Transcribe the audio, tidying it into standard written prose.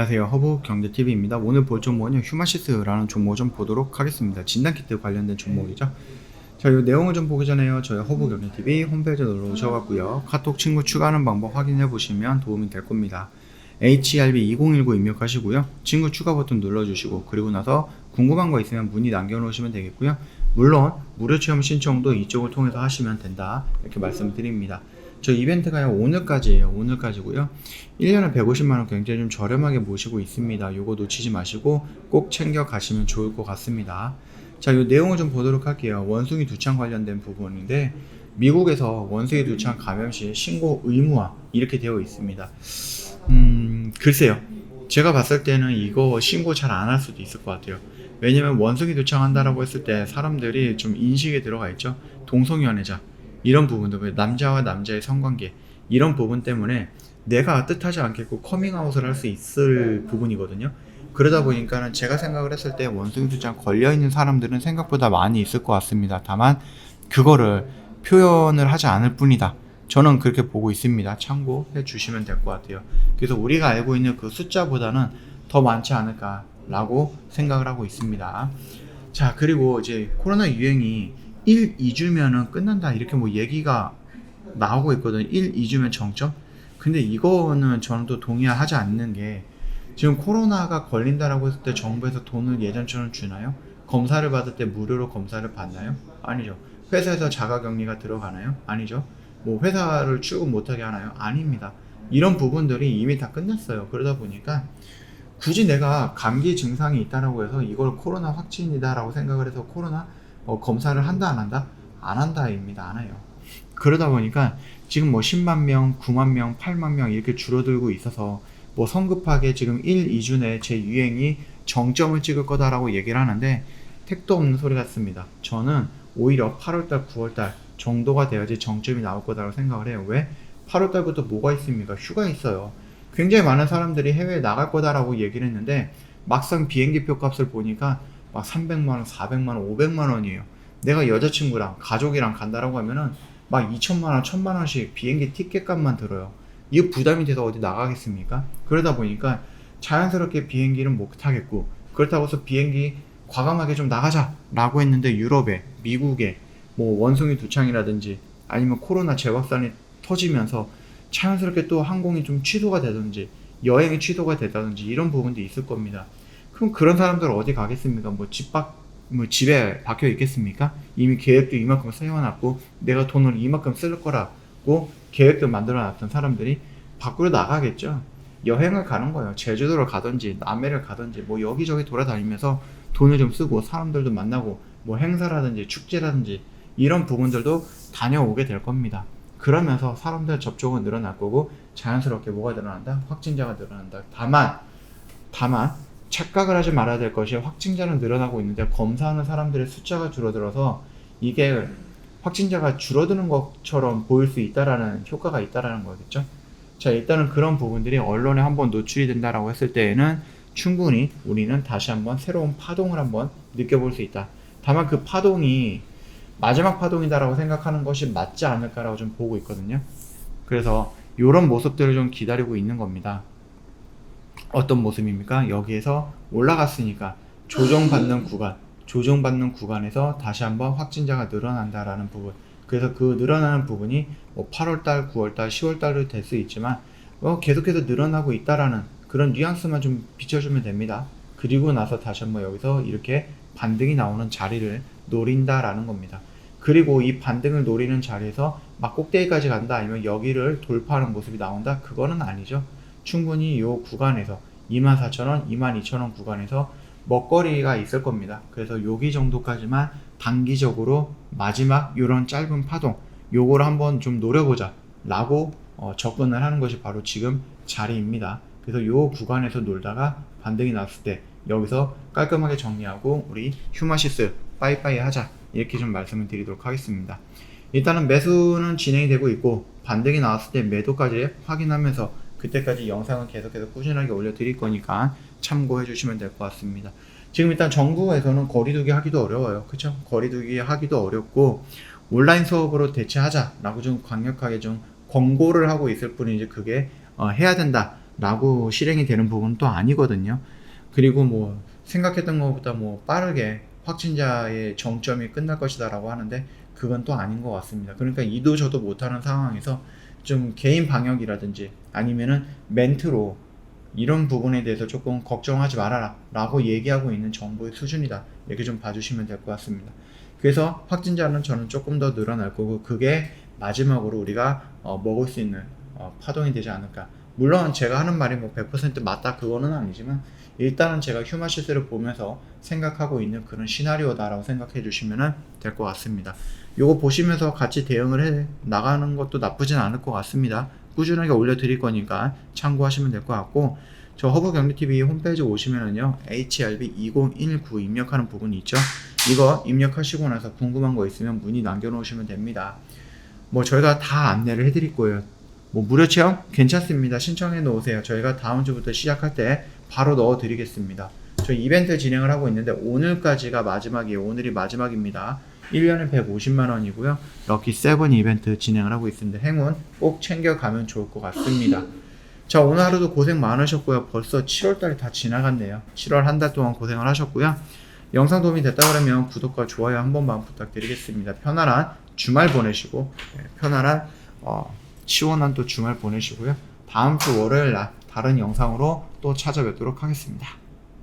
안녕하세요. 허브경제TV입니다. 오늘 볼 종목은 휴마시스라는 종목 좀 보도록 하겠습니다. 진단키트 관련된 종목이죠. 자, 이 내용을 좀 보기 전에요. 저희 허브경제TV 홈페이지 놀러 오셔가고요. 카톡 친구 추가하는 방법 확인해 보시면 도움이 될 겁니다. HRB2019 입력하시고요. 친구 추가 버튼 눌러주시고 그리고 나서 궁금한 거 있으면 문의 남겨놓으시면 되겠고요. 물론 무료 체험 신청도 이쪽을 통해서 하시면 된다. 이렇게 말씀드립니다. 저 이벤트가요 오늘까지예요. 오늘까지고요. 1년에 150만원 굉장히 좀 저렴하게 모시고 있습니다. 요거 놓치지 마시고 꼭 챙겨 가시면 좋을 것 같습니다. 자, 요 내용을 좀 보도록 할게요. 원숭이 두창 관련된 부분인데 미국에서 원숭이 두창 감염 시 신고 의무화 이렇게 되어 있습니다. 글쎄요. 제가 봤을 때는 이거 신고 잘 안 할 수도 있을 것 같아요. 왜냐면 원숭이 두창 한다라고 했을 때 사람들이 좀 인식에 들어가 있죠. 동성연애자 이런 부분도 남자와 남자의 성관계 이런 부분 때문에 내가 뜻하지 않겠고 커밍아웃을 할 수 있을 부분이거든요. 그러다 보니까는 제가 생각을 했을 때 원숭이 두창 걸려있는 사람들은 생각보다 많이 있을 것 같습니다. 다만 그거를 표현을 하지 않을 뿐이다. 저는 그렇게 보고 있습니다. 참고해 주시면 될 것 같아요. 그래서 우리가 알고 있는 그 숫자보다는 더 많지 않을까 라고 생각을 하고 있습니다. 자, 그리고 이제 코로나 유행이 1, 2주면은 끝난다 이렇게 뭐 얘기가 나오고 있거든요. 1, 2주면 정점? 근데 이거는 저는 또 동의하지 않는 게 지금 코로나가 걸린다라고 했을 때 정부에서 돈을 예전처럼 주나요? 검사를 받을 때 무료로 검사를 받나요? 아니죠. 회사에서 자가격리가 들어가나요? 아니죠. 뭐 회사를 출근 못하게 하나요? 아닙니다. 이런 부분들이 이미 다 끝났어요. 그러다 보니까 굳이 내가 감기 증상이 있다라고 해서 이걸 코로나 확진이다라고 생각을 해서 코로나 검사를 한다 안 한다? 안 한다입니다. 안 해요. 그러다 보니까 지금 뭐 10만 명, 9만 명, 8만 명 이렇게 줄어들고 있어서 뭐 성급하게 지금 1, 2주 내에 제 유행이 정점을 찍을 거다라고 얘기를 하는데 택도 없는 소리 같습니다. 저는 오히려 8월달, 9월달 정도가 돼야지 정점이 나올 거다라고 생각을 해요. 왜? 8월달부터 뭐가 있습니까? 휴가 있어요. 굉장히 많은 사람들이 해외에 나갈 거다라고 얘기를 했는데 막상 비행기표 값을 보니까 막 300만원, 400만원, 500만원이에요. 내가 여자친구랑 가족이랑 간다라고 하면은 막 2천만원, 1000만원씩 비행기 티켓 값만 들어요. 이거 부담이 돼서 어디 나가겠습니까? 그러다 보니까 자연스럽게 비행기는 못 타겠고 그렇다고 해서 비행기 과감하게 좀 나가자 라고 했는데 유럽에, 미국에 뭐 원숭이 두창이라든지 아니면 코로나 재확산이 터지면서 자연스럽게 또 항공이 좀 취소가 되든지 여행이 취소가 되다든지 이런 부분도 있을 겁니다. 그럼 그런 사람들 어디 가겠습니까? 뭐 집에 박혀 있겠습니까? 이미 계획도 이만큼 세워놨고 내가 돈을 이만큼 쓸 거라고 계획도 만들어 놨던 사람들이 밖으로 나가겠죠. 여행을 가는 거예요. 제주도를 가든지 남해를 가든지 뭐 여기저기 돌아다니면서 돈을 좀 쓰고 사람들도 만나고 뭐 행사라든지 축제라든지 이런 부분들도 다녀오게 될 겁니다. 그러면서 사람들 접촉은 늘어날 거고 자연스럽게 뭐가 늘어난다? 확진자가 늘어난다. 다만 착각을 하지 말아야 될 것이 확진자는 늘어나고 있는데 검사하는 사람들의 숫자가 줄어들어서 이게 확진자가 줄어드는 것처럼 보일 수 있다라는 효과가 있다라는 거겠죠. 자, 일단은 그런 부분들이 언론에 한번 노출이 된다라고 했을 때에는 충분히 우리는 다시 한번 새로운 파동을 한번 느껴볼 수 있다. 다만 그 파동이 마지막 파동이다라고 생각하는 것이 맞지 않을까라고 좀 보고 있거든요. 그래서 이런 모습들을 좀 기다리고 있는 겁니다. 어떤 모습입니까? 여기에서 올라갔으니까 조정받는 구간에서 다시 한번 확진자가 늘어난다라는 부분. 그래서 그 늘어나는 부분이 뭐 8월달, 9월달, 10월달로 될 수 있지만 계속해서 늘어나고 있다라는 그런 뉘앙스만 좀 비춰주면 됩니다. 그리고 나서 다시 한번 여기서 이렇게 반등이 나오는 자리를 노린다라는 겁니다. 그리고 이 반등을 노리는 자리에서 막 꼭대기까지 간다 아니면 여기를 돌파하는 모습이 나온다? 그거는 아니죠. 충분히 이 구간에서 24,000원, 22,000원 구간에서 먹거리가 있을 겁니다. 그래서 여기 정도까지만 단기적으로 마지막 이런 짧은 파동 요거를 한번 좀 노려보자 라고 접근을 하는 것이 바로 지금 자리입니다. 그래서 요 구간에서 놀다가 반등이 났을 때 여기서 깔끔하게 정리하고 우리 휴마시스 빠이빠이 하자 이렇게 좀 말씀을 드리도록 하겠습니다. 일단은 매수는 진행이 되고 있고 반등이 나왔을 때 매도까지 확인하면서 그때까지 영상은 계속해서 꾸준하게 올려드릴 거니까 참고해 주시면 될 것 같습니다. 지금 일단 정부에서는 거리두기 하기도 어려워요. 그쵸? 거리두기 하기도 어렵고 온라인 수업으로 대체하자 라고 좀 강력하게 좀 권고를 하고 있을 뿐이지 그게 해야 된다 라고 실행이 되는 부분은 또 아니거든요. 그리고 뭐 생각했던 것보다 뭐 빠르게 확진자의 정점이 끝날 것이다 라고 하는데 그건 또 아닌 것 같습니다. 그러니까 이도 저도 못하는 상황에서 좀 개인 방역이라든지 아니면은 멘트로 이런 부분에 대해서 조금 걱정하지 말아라 라고 얘기하고 있는 정부의 수준이다, 이렇게 좀 봐주시면 될 것 같습니다. 그래서 확진자는 저는 조금 더 늘어날 거고 그게 마지막으로 우리가 먹을 수 있는 파동이 되지 않을까. 물론 제가 하는 말이 뭐 100% 맞다 그거는 아니지만 일단은 제가 휴마시스를 보면서 생각하고 있는 그런 시나리오다라고 생각해 주시면 될 것 같습니다. 요거 보시면서 같이 대응을 해 나가는 것도 나쁘진 않을 것 같습니다. 꾸준하게 올려드릴 거니까 참고하시면 될 것 같고, 저 허브경리TV 홈페이지 오시면은요 HRB2019 입력하는 부분이 있죠. 이거 입력하시고 나서 궁금한 거 있으면 문의 남겨놓으시면 됩니다. 뭐 저희가 다 안내를 해드릴 거예요. 뭐 무료 체험 괜찮습니다. 신청해 놓으세요. 저희가 다음 주부터 시작할 때 바로 넣어 드리겠습니다. 저희 이벤트 진행을 하고 있는데 오늘까지가 마지막이에요. 오늘이 마지막입니다. 1년에 150만원이고요 럭키 세븐 이벤트 진행을 하고 있습니다. 행운 꼭 챙겨가면 좋을 것 같습니다. 자, 오늘 하루도 고생 많으셨고요. 벌써 7월달이 다 지나갔네요. 7월 한 달 동안 고생을 하셨고요. 영상 도움이 됐다 그러면 구독과 좋아요 한 번만 부탁드리겠습니다. 편안한 주말 보내시고 편안한 시원한 또 주말 보내시고요. 다음 주 월요일 날 다른 영상으로 또 찾아뵙도록 하겠습니다.